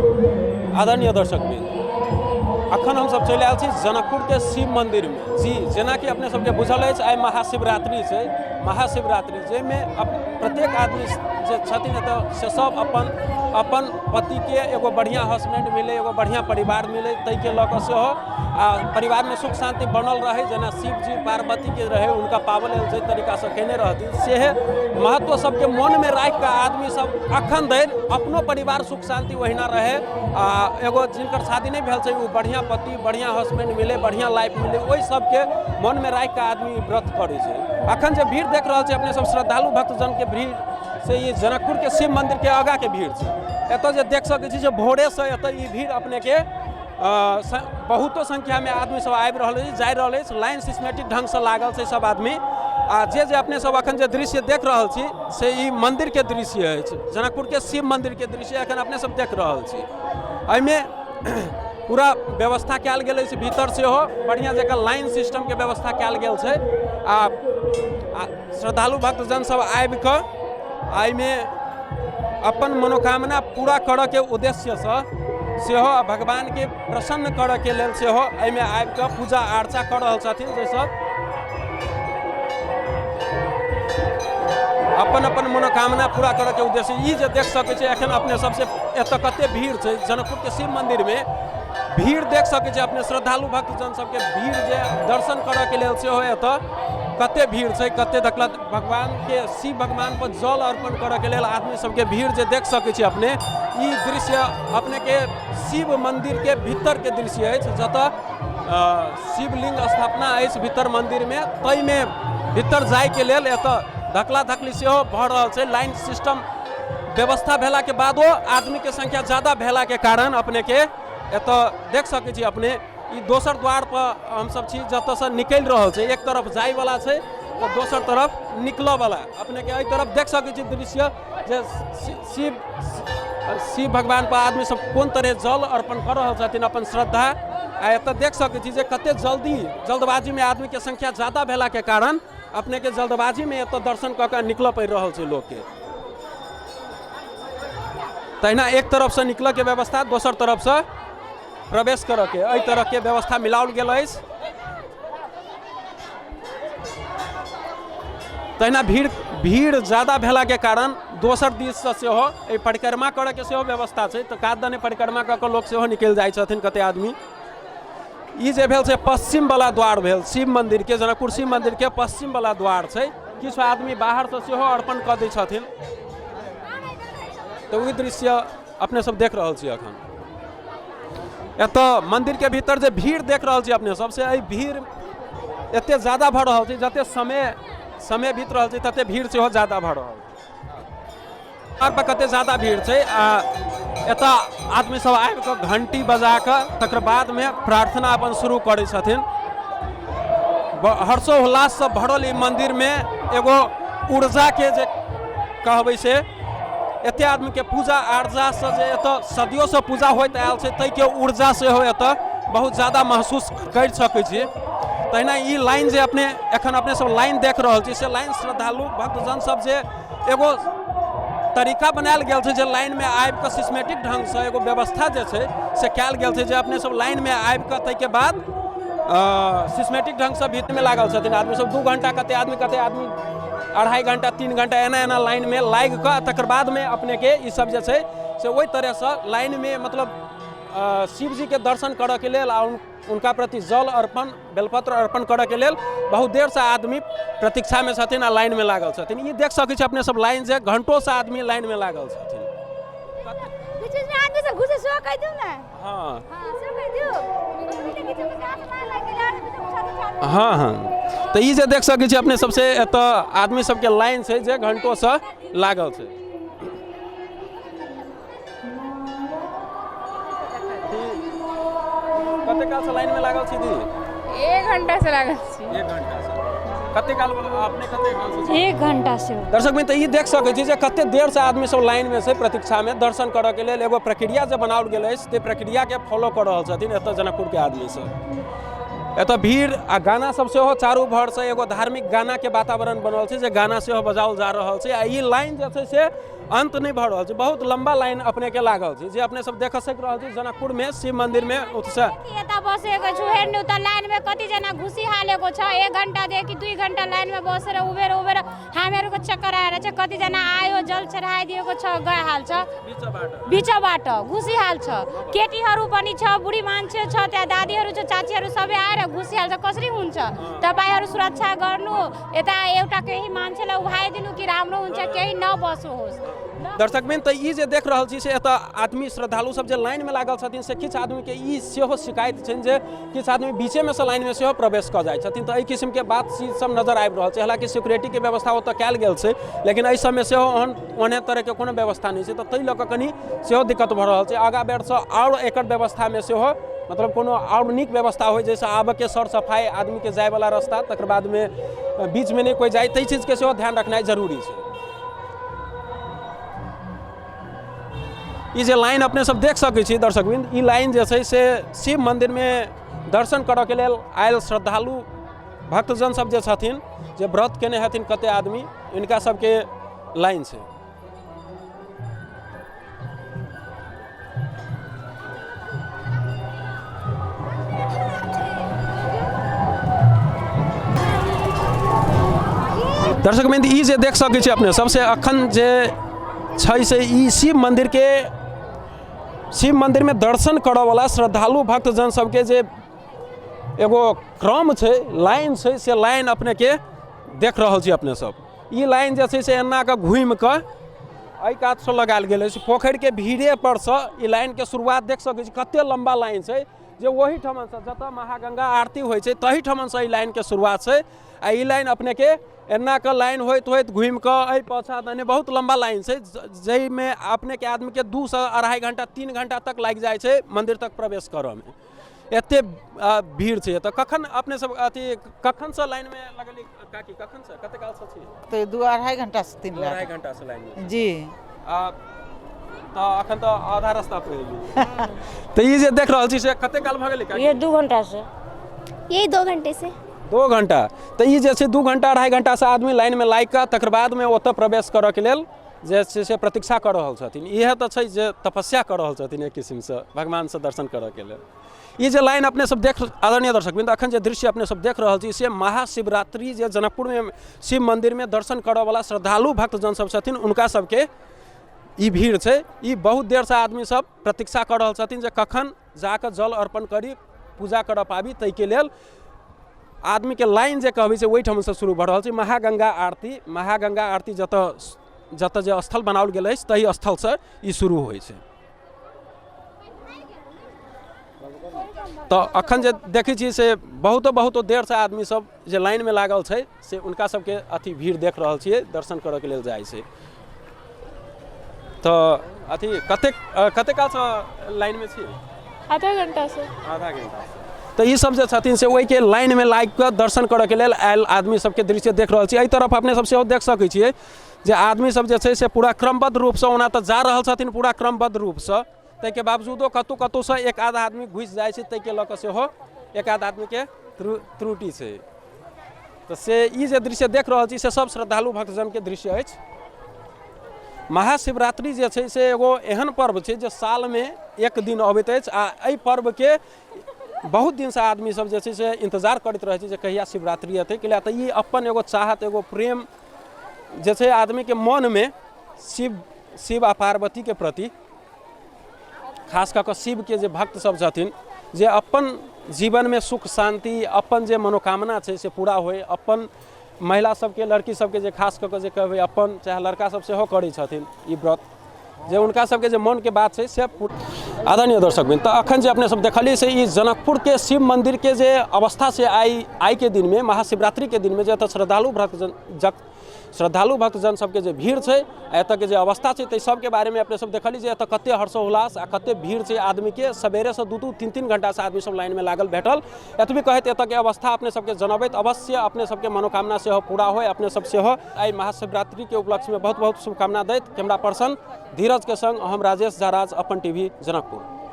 आदरणीय दर्शकबिन, अखन हम सब चलि आयल छी जनकपुर के शिव मंदिर में। जी, जेना कि अपने सबके बुझल अछि, आइ महाशिवरात्रि छै। महाशिवरात्रि जाहिमे प्रत्येक आदमी जे छथिन एतऽ से सब अपन पति के एगो बढ़िया हस्बैंड मिले, एगो बढ़िया परिवार मिले, तै के लऽ कऽ सेहो आ परिवार में सुख शांति बनल रहे। जेना शिव जी पार्वती के रहे, उनका पावल जे तरीका से केने रहथिन, सेहे महत्व सबके मन में राखि कऽ आदमी सब अखन धरि अपनो परिवार सुख शांति ओहिना रहे। एगो जिनकर शादी नहीं भेल छै, वो बढ़िया पति, बढ़िया हस्बैंड मिले, बढ़िया लाइफ मिले, ओहि सबके मन में राखि कऽ आदमी व्रत करे छै। अखन जे भीड़ देख रहल छै अपने सब, श्रद्धालु भक्तजन के भीड़ से ये जनकपुर के शिव मंदिर के आगा के भीड़ छै। एतऽ जे देख सकै छी जे भोरे से एतऽ ई भीड़ अपने के बहुतो संख्या में आदमी सब आबि रहल अछि, जा रहल अछि। लाइन सिस्टमेटिक ढंग से लागल छै सब आदमी। आ जे अपने सब अखन जे दृश्य देख रहल छी से ई मंदिर के दृश्य अछि, जनकपुर के शिव मंदिर के दृश्य अखन अपने सब देख रहल छी। एहिमे पूरा व्यवस्था कयल गेल अछि, भीतर से हो बढ़िया जगह लाइन सिस्टम के व्यवस्था कयल गेल छै। आ श्रद्धालु भक्तजन सब आबि कऽ एहिमे अपन मनोकामना पूरा करऽ के उद्देश्य से भगवान के प्रसन्न करऽ के लेल सेहो एहिमे आबि कऽ पूजा अर्चा कर रहल छथिन। जे सब अपन मनोकामना पूरा करऽ के उद्देश्य ई जे देख सकै छै एखन अपने सबसे एतऽ कते भीड़ छै जनकपुर के शिव मंदिर में। भीड़ देख सकै छै अपने, श्रद्धालु भक्तजन सबके भीड़ जे दर्शन करऽ के लेल सेहो एतऽ कते भीड़ छै, कते देखलक भगवान के शिव भगवान पर जल अर्पण करऽ के लेल आदमी सबके भीड़ जे देख सकै छी अपने। ई दृश्य अपने के शिव मंदिर के भीतर के दृश्य अछि, जतऽ शिवलिंग स्थापना अछि भीतर मंदिर में। तै में भीतर जाय के लेल एतऽ धकला धकली सेहो भऽ रहल छै। लाइन सिस्टम व्यवस्था भेला के बादो आदमी के संख्या ज्यादा भेला के कारण अपने के एतऽ देख सकै छी अपने ई दोसर द्वार पर हम सब छी जतऽ से निकलि रहल छै। एक तरफ जाय वाला छै तो दोसर तरफ निकलऽ वाला। अपने के एहि तरफ देख सकै छी दृश्य जे शिव भगवान पर आदमी सब कोन तरह जल अर्पण कर रहल छथिन अपन श्रद्धा। आ एतऽ देख सकै छी जे कते जल्दबाजी में आदमी के संख्या ज्यादा भेला के कारण अपने के जल्दबाजी में एतऽ दर्शन कऽ के निकलऽ पड़ि रहल छै लोग के। तहिना एक तरफ से निकलऽ के व्यवस्था, दोसर तरफ से प्रवेश करऽ के एहि तरह के व्यवस्था मिलाओल गेल अछि। तहिना भीड़ ज्यादा भेला के कारण दोसर दिस से सेहो एहि परिक्रमा करऽ के सेहो व्यवस्था छै। तऽ कादने परिक्रमा कऽ के लोग सेहो निकलि जाइ छथिन कते आदमी। ई जे भेल छै पश्चिम वाला द्वार भेल शिव मंदिर के, जनकपुर शिव मंदिर के पश्चिम वाला द्वार छै। किछु आदमी बाहर से सेहो अर्पण कऽ दै छथिन। तऽ ओहि दृश्य अपने सब देख रहल छी अखन। एतऽ मंदिर के भीतर जे भीड़ देख रहल छी अपने सब, से एहि भीड़ एते ज्यादा भऽ रहल छै, जते समय बीत रहल छै तते भीड़ सेहो ज्यादा भऽ रहल छै। पर कते ज्यादा भीड़ छै। एतऽ आदमी सब आबि कऽ घंटी बजा कऽ तकर बाद में प्रार्थना अपन शुरू करै छथिन। हर्षोल्लास से भरल ई मंदिर में एगो ऊर्जा के जे कहबै से एते आदमी के पूजा अर्चा से जे एतऽ सदियों से पूजा होइत आयल छै, तै के ऊर्जा से हो एतऽ बहुत ज्यादा महसूस कर सकै छी। तहिना ई लाइन जे एखन अपने सब लाइन देख रहल छी, से लाइन श्रद्धालु भक्तजन सब जे एगो तरीका बनायल गेल छै जे लाइन में आबि कऽ सिस्टमेटिक ढंग से एगो व्यवस्था जे छै से कयल गेल छै जे अपने सब लाइन में आबि कऽ तै के बाद सिस्टमेटिक ढंग से भीतर में लागल छथिन आदमी सब। 2 घंटा कते आदमी 2.5 घंटा 3 घंटा एना लाइन में लागि कऽ तकर बाद में अपने के ई सब जे छै से ओहि तरह से लाइन में मतलब शिव जी के दर्शन करऽ के लेल आ उनका प्रति जल अर्पण बेलपत्र अर्पण करऽ के लेल बहुत देर से आदमी प्रतीक्षा में छथिन आ लाइन में लागल छथिन। ई देख सकै छी अपने सब लाइन जे घंटों से आदमी लाइन में लागल छथिन। बीच में आदमी सब घुसे सो कह दियौ ना। हां सो कह दियौ। हाँ तो ई जे देख सकै छी अपने सबसे एतऽ आदमी सबके लाइन छै जे घंटों से लागल छै। कते काल से लाइन में लागल छी दी? 1 घंटा से लागल छी। 1 घंटा से कते काल अपने कते काल से? 1 घंटा से। दर्शक मित्र ई देख सकै छी जे कते देर से आदमी सब लाइन में से प्रतीक्षा में दर्शन करऽ के लेल एगो प्रक्रिया जे बनाओल गेल अछि, ते प्रक्रिया के फॉलो कर रहल छथिन एतऽ जनकपुर के आदमी सब। एतऽ भीड़ आ गाना सब सेहो चारू भर से एगो धार्मिक गाना के वातावरण बनल छै जे गाना सेहो बजाओल जा रहल छै। आ ई लाइन जे छै से अंत नहीं भऽ रहल छै, बहुत लंबा लाइन अपने के लागल छै जे अपने सब देख सक रहल छी जनकपुर में शिव मंदिर में उत्साह एता बसेको छु हेर्नु त लाइन में कति जना घुसी हालेको छ 1 घण्टा देखि 2 घण्टा लाइन में बसेर उभेर हामीहरुको चक्कर आएर चाहिँ कति जना आयो जल चढाइदिएको छ गइहाल्छ बिचबाट घुसी हाल्छ केटीहरु पनि छ बुढी मान्छे छ त्यहाँ दादीहरु छ चाचीहरु सबै आएर घुसी हाल्छ कसरी हुन्छ तपाईहरु सुरक्षा गर्नु यता एउटा केही मान्छेलाई उभाइदिनु कि राम्रो हुन्छ केही नबसोस्। दर्शकबिन त ई जे देख रहल छी से एतऽ आदमी श्रद्धालु सब जे लाइन में लागल छथिन से किछु आदमी के ई सेहो शिकायत छनि जे किछु आदमी बीचे में से लाइन में सेहो प्रवेश कऽ जाइ छथिन, तऽ एहि किस्म के बात चीज सब नजर आबि रहल छै। हालांकि सिक्योरिटी के व्यवस्था ओतऽ कयल गेल छै लेकिन एहि सब में सेहो ओहन तरह के कोनो व्यवस्था नहि छै, तऽ ताहि लऽ कऽ कनि सेहो दिक्कत भऽ रहल छै। आगाँ बेरसँ आओर एकर व्यवस्था में सेहो मतलब कोनो और नीक व्यवस्था हो जैसे आब के सर सफाई आदमी के जाए वाला रास्ता तकर बाद में बीच में नहीं कोई जाए तई चीज के सेहो ध्यान रखनाइ जरूरी है। ई जे लाइन अपने सब देख सकै छी दर्शकबिन, ई लाइन जे छै से शिव मंदिर में दर्शन करऽ के लेल आयल श्रद्धालु भक्तजन सब जे छथिन जे व्रत केने हथिन कते आदमी इनका सबके लाइन छै। दर्शकबिन ई जे देख सकै छी अपने सबसे अखन जे छै से ई शिव मंदिर में दर्शन करऽ वाला श्रद्धालु भक्तजन सबके जे एगो क्रम छै लाइन छै से लाइन अपने के देख रहल छी अपने सब। ई लाइन जे छै से एना के घूमि कऽ एहि कात से लगायल गेल अछि पोखरि के भीड़े पर से ई लाइन के शुरुआत देख सकै छी कते लंबा लाइन छै जे वही ठमन से जतऽ महागंगा आरती होइ छै तही ठमन से ई लाइन के शुरुआत छै। आ ई लाइन अपने के एना के लाइन होइत घूमि कऽ एहि पाछा दने बहुत लंबा लाइन छै जाहिमे अपने के आदमी के 2 से 2.5 घंटा 3 घंटा तक लागि जाइ छै मंदिर तक प्रवेश करऽ में, एते भीड़ छै। तऽ कखन अपने सब अथी कखन से लाइन में लगली काकी कखन से कते काल से छी? तो 2-2.5 घंटा से 2.5 घंटा से लाइन में जी। तो अखन तो आधा रास्ता पे एली तो ये जे देख रहल छी से कते काल भ गेलै काकी? ये 2 घंटा से यही 2 घंटे से 2 घंटा। तो ये जैसे 2 घंटा 2.5 घंटा से आदमी लाइन में लागि कऽ तकर बाद में ओतऽ प्रवेश करऽ के लेल जे छै से प्रतीक्षा कर रहल छथिन। इहे तऽ छै जे तपस्या कर रहल छथिन एक किस्म से भगवान से दर्शन करऽ के लेल। ये जे लाइन अपने सब देख आदरणीय दर्शकबिन अखन जे दृश्य अपने सब देख रहल छी से महाशिवरात्रि जे जनकपुर में शिव मंदिर में दर्शन करऽ वाला श्रद्धालु भक्तजन सब छथिन उनका सबके ई भीड़ छै। ई बहुत देर से आदमी सब प्रतीक्षा कर रहल छथिन जे कखन जाकऽ जल अर्पण करी पूजा करऽ पाबी, ताहि के लेल आदमी के लाइन जे कहबै से ओहि ठाम से शुरू भऽ रहल छै। महागंगा आरती जतऽ जे स्थल बनाओल गेल अछि तही स्थल से ई शुरू होइ छै। तो अखन जे देखै छी से बहुत देर से आदमी सब जे लाइन में लागल छै से उनका सबके अथी भीड़ देख रहल छियै दर्शन करऽ के लेल जाइ छै। तो अथी कते काल से लाइन में छी? आधा घंटा से तो ये सब जे छथिन से ओहि के लाइन में लागि कऽ दर्शन करऽ के लेल आयल आदमी सबके दृश्य देख रहल छी। एहि तरफ अपने सब सेहो देख सकै छियै जे आदमी सब जे छै से पूरा क्रमबद्ध रूप से ओना तऽ जा रहल छथिन पूरा क्रमबद्ध रूप से, ताहिके बावजूदो कतौ से एक आध आदमी घुसि जाइ छै ताहिके लऽ कऽ सेहो एक आध आदमी के त्रुटि छै। तो से ई जे दृश्य देख रहल छी से सब श्रद्धालु भक्तजन के दृश्य अछि। महाशिवरात्रि जे छै से एगो एहन पर्व छै जे साल में एक दिन अबैत अछि आ एहि पर्व के बहुत दिन से आदमी सब जे छै से इंतजार करैत रहै छै जे कहिया शिवरात्रि एतै। कैला तऽ ई अपन एगो चाहत एगो प्रेम जे छै आदमी के मन में शिव आ पार्वती के प्रति खास कऽ शिव के जे भक्त सब छथिन जे अपन जीवन में सुख शांति अपन जे मनोकामना छै से पूरा होय, अपन महिला सबके लड़की सबके जे खास कऽ जे कहबै अपन चाहे लड़का सब सेहो करै छथिन ई व्रत जे उनका सबके जे मन के बात छै से आदरणीय दर्शकबिन। तो अखन जे अपने सब देखलिए से ई जनकपुर के शिव मंदिर के जे अवस्था से आई के दिन में महाशिवरात्रि के दिन में जे श्रद्धालु भक्तजन सबके जे भीड़ छै एतऽ के जे अवस्था छै ताहि सबके बारे में अपने सब देखलिए जे एतऽ कते हर्षोल्लास आ कते भीड़ छै आदमी के। सबेरे से 2-3 घंटा से आदमी सब लाइन में लागल भेटल। एतबी कहैत एतऽ के अवस्था अपने सबके जनबैत अवश्य अपने सबके मनोकामना सेहो पूरा होय। अपने सब सेहो आई महाशिवरात्रि के उपलक्ष्य में बहुत शुभकामना दैत कैमरा पर्सन धीरज के संग हम राजेश झाराज अपन टीवी जनकपुर।